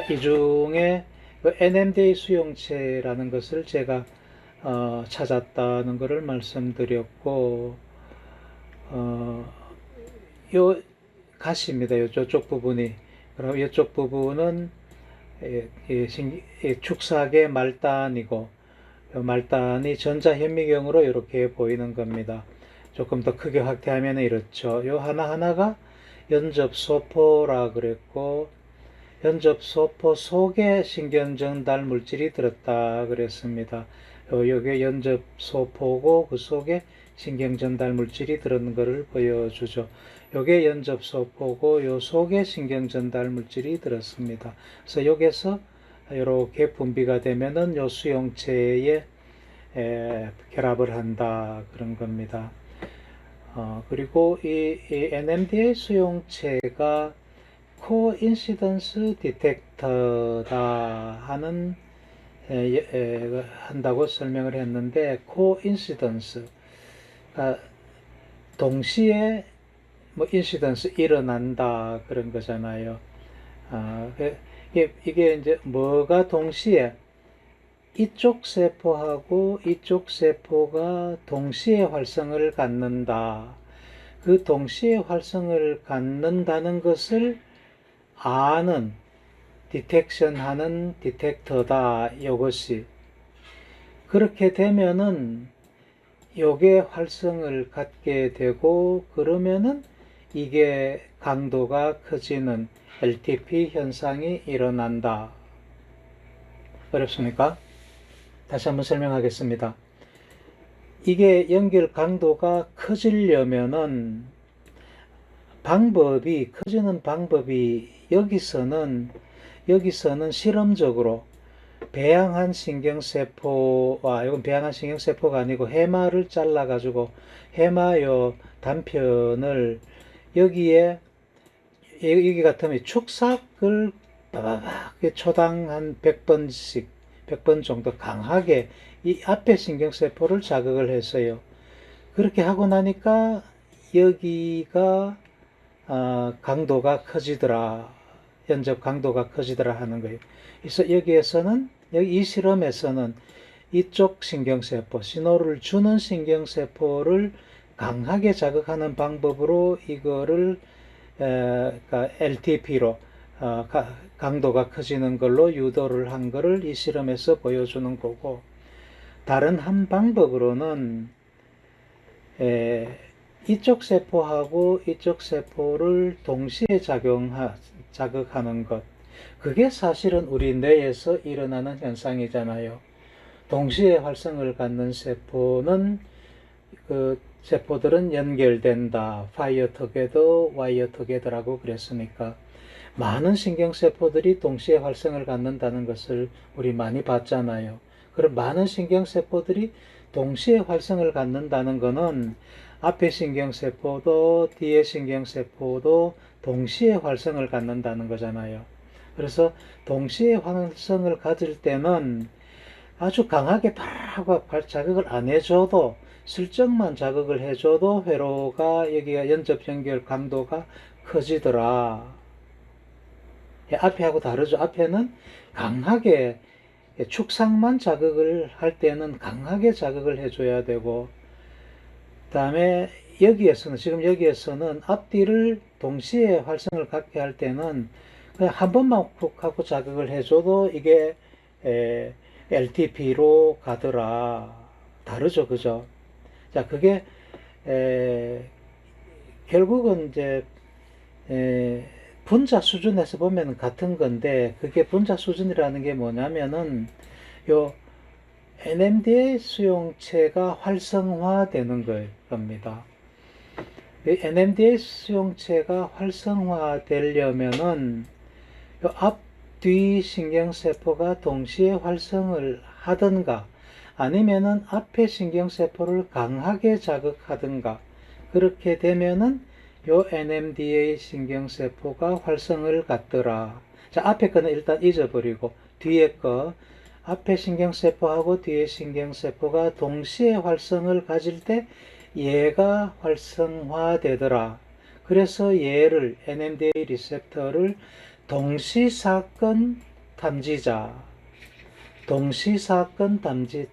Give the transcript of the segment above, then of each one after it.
이 중에 그 NMDA 수용체라는 것을 제가 찾았다는 것을 말씀드렸고, 요 가시입니다. 요 저쪽 부분이. 그럼 이쪽 부분은 축삭의 말단이고, 말단이 전자현미경으로 이렇게 보이는 겁니다. 조금 더 크게 확대하면 이렇죠. 요 하나하나가 연접소포라 그랬고, 연접소포 속에 신경전달 물질이 들었다 그랬습니다. 요게 연접소포고 그 속에 신경전달 물질이 들은 것을 보여주죠. 요게 연접소포고 요 속에 신경전달 물질이 들었습니다. 그래서 여기서 이렇게 분비가 되면은 요 수용체에 결합을 한다 그런 겁니다. 그리고 이 NMDA 수용체가 코인시던스 디텍터다 하는 한다고 설명을 했는데, 코인시던스 동시에 뭐 인시던스 일어난다 그런 거잖아요. 이게 이제 뭐가 동시에 이쪽 세포하고 이쪽 세포가 동시에 활성을 갖는다. 그 동시에 활성을 갖는다는 것을 아는, 디텍션하는 디텍터다. 이것이 그렇게 되면은 요게 활성을 갖게 되고, 그러면은 이게 강도가 커지는 LTP 현상이 일어난다. 어렵습니까? 다시 한번 설명하겠습니다. 이게 연결 강도가 커지려면은 커지는 방법이 여기서는 실험적으로 배양한 신경세포와, 이건 배양한 신경세포가 아니고 해마를 잘라가지고 해마요 단편을 여기에, 여기 같으면 축삭을 초당 한 100번씩, 100번 정도 강하게 이 앞에 신경세포를 자극을 했어요. 그렇게 하고 나니까 여기가 강도가 커지더라, 연접 강도가 커지더라 하는 거예요. 그래서 여기에서는, 이 실험에서는 이쪽 신경세포, 신호를 주는 신경세포를 강하게 자극하는 방법으로 이거를 LTP로 강도가 커지는 걸로 유도를 한 거를 이 실험에서 보여주는 거고, 다른 한 방법으로는 이쪽 세포하고 이쪽 세포를 동시에 자극하는 것, 그게 사실은 우리 뇌에서 일어나는 현상이잖아요. 동시에 활성을 갖는 세포는, 그 세포들은 연결된다. 파이어 투게더, 와이어 투게더라고 그랬으니까 많은 신경세포들이 동시에 활성을 갖는다는 것을 우리 많이 봤잖아요. 그럼 많은 신경세포들이 동시에 활성을 갖는다는 것은 앞에 신경세포도 뒤에 신경세포도 동시에 활성을 갖는다는 거잖아요. 그래서 동시에 활성을 가질 때는 아주 강하게 바로 자극을 안 해줘도, 슬쩍만 자극을 해줘도 회로가, 여기가 연접 연결 강도가 커지더라. 앞에하고 다르죠. 앞에는 강하게 축삭만 자극을 할 때는 강하게 자극을 해줘야 되고, 그 다음에 지금 여기에서는 앞뒤를 동시에 활성을 갖게 할 때는 그냥 한 번만 쿡 하고 자극을 해줘도 이게 LTP로 가더라. 다르죠, 그죠? 자, 그게 결국은 이제 분자 수준에서 보면 같은 건데, 그게 분자 수준이라는 게 뭐냐면은 요 NMDA 수용체가 활성화되는 겁니다. 이 NMDA 수용체가 활성화되려면은 요 앞뒤 신경세포가 동시에 활성을 하든가, 아니면은 앞에 신경세포를 강하게 자극하든가, 그렇게 되면은 요 NMDA 신경세포가 활성을 갖더라. 자, 앞에 거는 일단 잊어버리고 뒤에 거, 앞에 신경세포하고 뒤에 신경세포가 동시에 활성을 가질 때 얘가 활성화되더라. 그래서 얘를, NMDA 리셉터를 동시사건 탐지자, 동시사건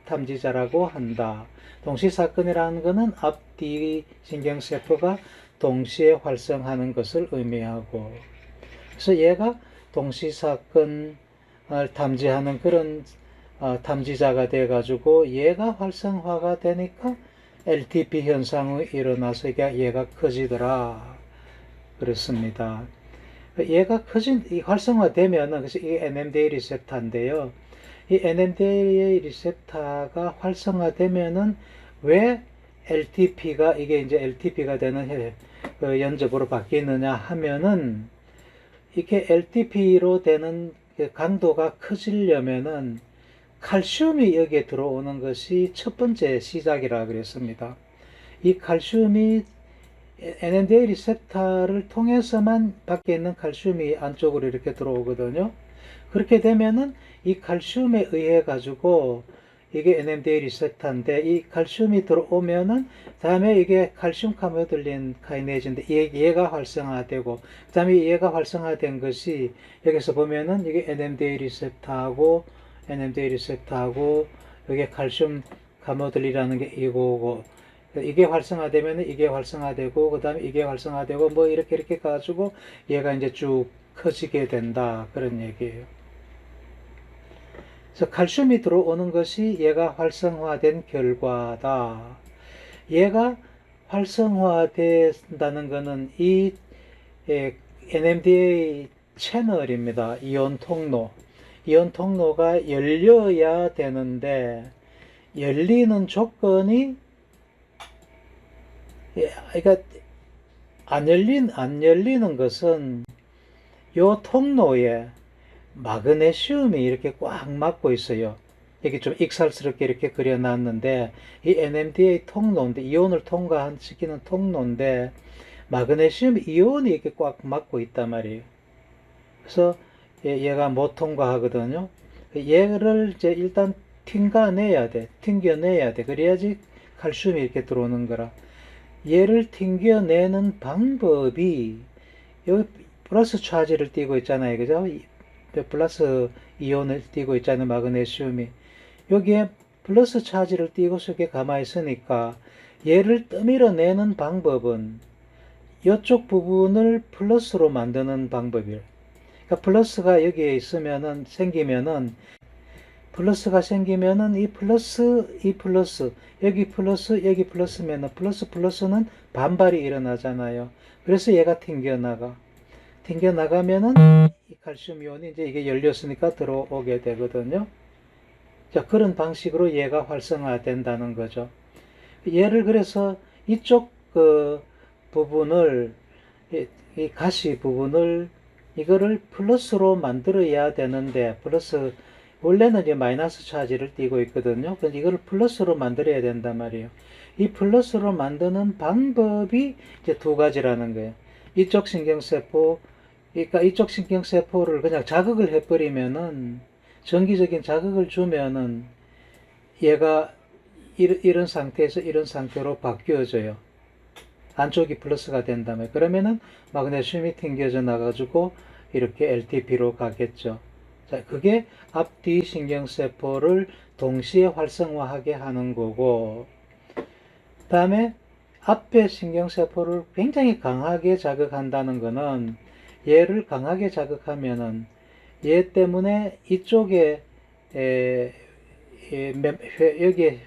탐지자라고 한다. 동시사건이라는 것은 앞뒤 신경세포가 동시에 활성하는 것을 의미하고, 그래서 얘가 동시사건을 탐지하는 그런 탐지자가 돼가지고 얘가 활성화가 되니까 LTP 현상이 일어나서 얘가 커지더라. 그렇습니다. 얘가 활성화되면은, 그래서 이 NMDA 리셉터인데요. 이 NMDA 리셉터가 활성화되면은 왜 LTP가, 이게 이제 LTP가 되는 연적으로 바뀌느냐 하면은, 이렇게 LTP로 되는 강도가 커지려면은 칼슘이 여기에 들어오는 것이 첫 번째 시작이라 그랬습니다. 이 칼슘이 NMDA 리셉터를 통해서만 밖에 있는 칼슘이 안쪽으로 이렇게 들어오거든요. 그렇게 되면은 이 칼슘에 의해 가지고, 이게 NMDA 리셉터인데 이 칼슘이 들어오면은 다음에 이게 칼슘 카모듈린 카이네이즈인데 얘가 활성화되고, 그 다음에 얘가 활성화된 것이 여기서 보면은 이게 NMDA 리셉터하고 여기 칼슘 카모듈린이라는 게 이거고, 이게 활성화되면 이게 활성화되고, 그 다음에 이게 활성화되고, 뭐 이렇게 가지고 얘가 이제 쭉 커지게 된다, 그런 얘기예요. 그래서 칼슘이 들어오는 것이 얘가 활성화된 결과다. 얘가 활성화된다는 것은 이 NMDA 채널입니다. 이온 통로가 열려야 되는데, 열리는 조건이, 그러니까 안 열리는 것은 요 통로에 마그네슘이 이렇게 꽉 막고 있어요. 여기 좀 익살스럽게 이렇게 그려놨는데, 이 NMDA 통로인데, 이온을 통과시키는 통로인데, 마그네슘 이온이 이렇게 꽉 막고 있단 말이에요. 그래서 얘가 못 통과하거든요. 얘를 이제 일단 튕겨내야 돼. 그래야지 칼슘이 이렇게 들어오는 거라. 얘를 튕겨내는 방법이, 여기 플러스 차지를 띠고 있잖아요. 그죠? 플러스 이온을 띠고 있잖아요. 마그네슘이. 여기에 플러스 차지를 띠고서 이렇게 가만히 있으니까 얘를 떠밀어내는 방법은 이쪽 부분을 플러스로 만드는 방법이에요. 그러니까 플러스가 여기에 있으면은, 플러스가 생기면은 이 플러스, 여기 플러스면은 플러스는 반발이 일어나잖아요. 그래서 얘가 튕겨나가면은 이 칼슘 이온이 이제 이게 열렸으니까 들어오게 되거든요. 자, 그런 방식으로 얘가 활성화된다는 거죠. 얘를 그래서 이쪽 부분을, 이 가시 부분을, 이거를 플러스로 만들어야 되는데, 원래는 이제 마이너스 차지를 띠고 있거든요. 그래서 이걸 플러스로 만들어야 된단 말이에요. 이 플러스로 만드는 방법이 이제 두 가지라는 거예요. 이쪽 신경세포, 그러니까 이쪽 신경세포를 그냥 자극을 해버리면은, 정기적인 자극을 주면은 얘가 이런 상태에서 이런 상태로 바뀌어져요. 안쪽이 플러스가 된다면, 그러면은 마그네슘이 튕겨져 나가지고 이렇게 LTP로 가겠죠. 자, 그게 앞뒤 신경세포를 동시에 활성화하게 하는 거고, 다음에 앞에 신경세포를 굉장히 강하게 자극한다는 것은, 얘를 강하게 자극하면은 얘 때문에 이쪽에 여기에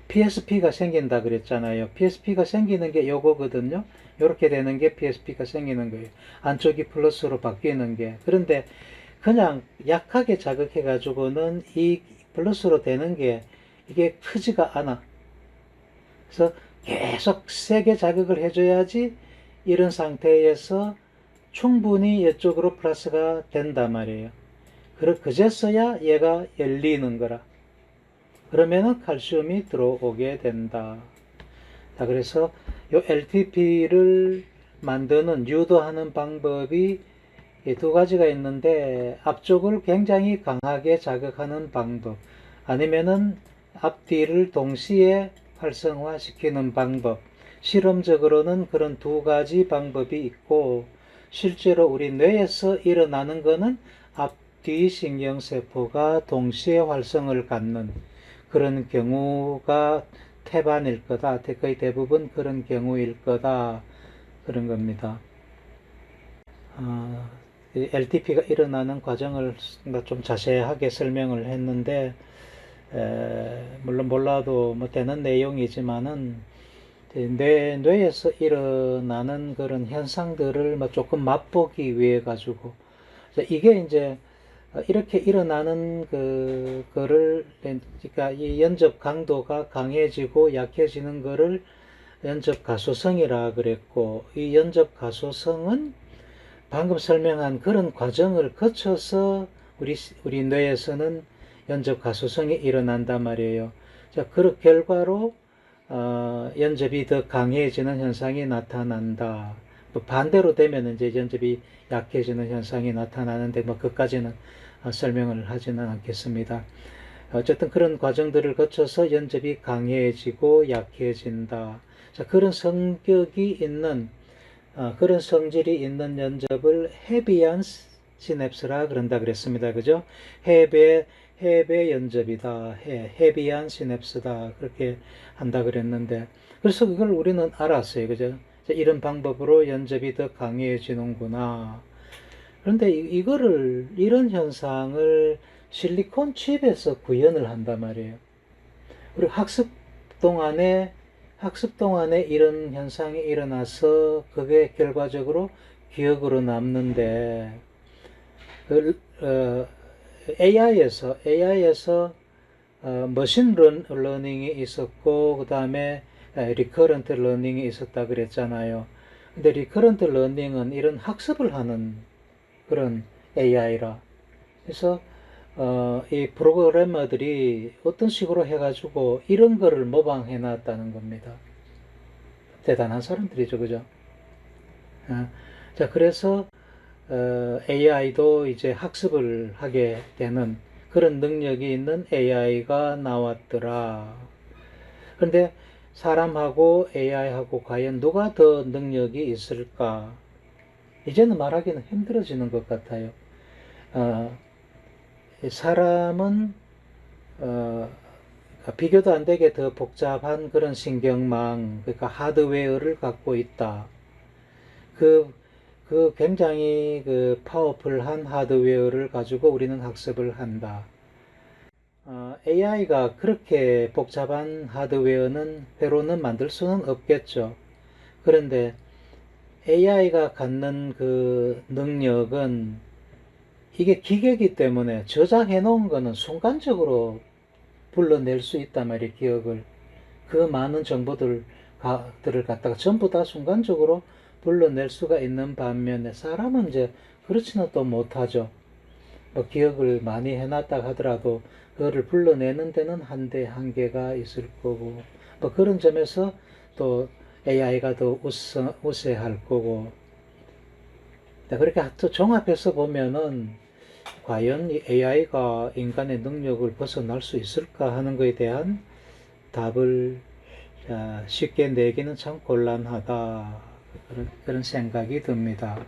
PSP가 생긴다 그랬잖아요. PSP가 생기는 게 요거거든요. 이렇게 되는 게 PSP가 생기는 거예요. 안쪽이 플러스로 바뀌는 게. 그런데 그냥 약하게 자극해 가지고는 이 플러스로 되는 게 이게 크지가 않아. 그래서 계속 세게 자극을 해줘야지 이런 상태에서 충분히 이쪽으로 플러스가 된단 말이에요. 그제서야 얘가 열리는 거라. 그러면은 칼슘이 들어오게 된다. 자, 그래서 요 LTP를 만드는, 유도하는 방법이 두 가지가 있는데, 앞쪽을 굉장히 강하게 자극하는 방법, 아니면은 앞뒤를 동시에 활성화시키는 방법, 실험적으로는 그런 두 가지 방법이 있고, 실제로 우리 뇌에서 일어나는 거는 앞뒤 신경세포가 동시에 활성을 갖는 그런 경우가 태반일 거다. 거의 대부분 그런 경우일 거다. 그런 겁니다. LTP가 일어나는 과정을 좀 자세하게 설명을 했는데, 물론 몰라도 뭐 되는 내용이지만은, 뇌에서 일어나는 그런 현상들을 뭐 조금 맛보기 위해 가지고, 이게 이제 이렇게 일어나는 거를, 그러니까 이 연접 강도가 강해지고 약해지는 거를 연접 가소성이라 그랬고, 이 연접 가소성은 방금 설명한 그런 과정을 거쳐서 우리 뇌에서는 연접 가소성이 일어난단 말이에요. 자, 그 결과로 연접이 더 강해지는 현상이 나타난다. 또 반대로 되면 이제 연접이 약해지는 현상이 나타나는데 뭐 그까지는 설명을 하지는 않겠습니다. 어쨌든 그런 과정들을 거쳐서 연접이 강해지고 약해진다. 자, 그런 성격이 있는 그런 성질이 있는 연접을 헤비안 시냅스라 그런다 그랬습니다. 그죠? 헤베 연접이다. 헤비안 시냅스다. 그렇게 한다 그랬는데, 그래서 그걸 우리는 알았어요. 그죠? 이런 방법으로 연접이 더 강해지는구나. 그런데 이런 현상을 실리콘 칩에서 구현을 한단 말이에요. 우리 학습 동안에 이런 현상이 일어나서 그게 결과적으로 기억으로 남는데, AI에서 머신 러닝이 있었고, 그 다음에 리커런트 러닝이 있었다 그랬잖아요. 근데 리커런트 러닝은 이런 학습을 하는 그런 AI라. 그래서 이 프로그래머들이 어떤 식으로 해가지고 이런 거를 모방해 놨다는 겁니다. 대단한 사람들이죠, 그죠? 자, 그래서 AI도 이제 학습을 하게 되는 그런 능력이 있는 AI가 나왔더라. 그런데 사람하고 AI하고 과연 누가 더 능력이 있을까? 이제는 말하기는 힘들어지는 것 같아요. 사람은 비교도 안 되게 더 복잡한 그런 신경망, 그러니까 하드웨어를 갖고 있다. 굉장히 파워풀한 하드웨어를 가지고 우리는 학습을 한다. AI가 그렇게 복잡한 하드웨어는 회로는 만들 수는 없겠죠. 그런데 AI가 갖는 그 능력은 이게 기계이기 때문에 저장해 놓은 거는 순간적으로 불러낼 수 있단 말이에요, 기억을. 그 많은 정보들을 갖다가 전부 다 순간적으로 불러낼 수가 있는 반면에 사람은 이제 그렇지는 또 못하죠. 뭐 기억을 많이 해놨다 하더라도 그거를 불러내는 데는 한계가 있을 거고, 뭐 그런 점에서 또 AI가 더 우세할 거고. 그렇게 또 종합해서 보면은 과연 이 AI가 인간의 능력을 벗어날 수 있을까 하는 것에 대한 답을 쉽게 내기는 참 곤란하다. 그런 생각이 듭니다.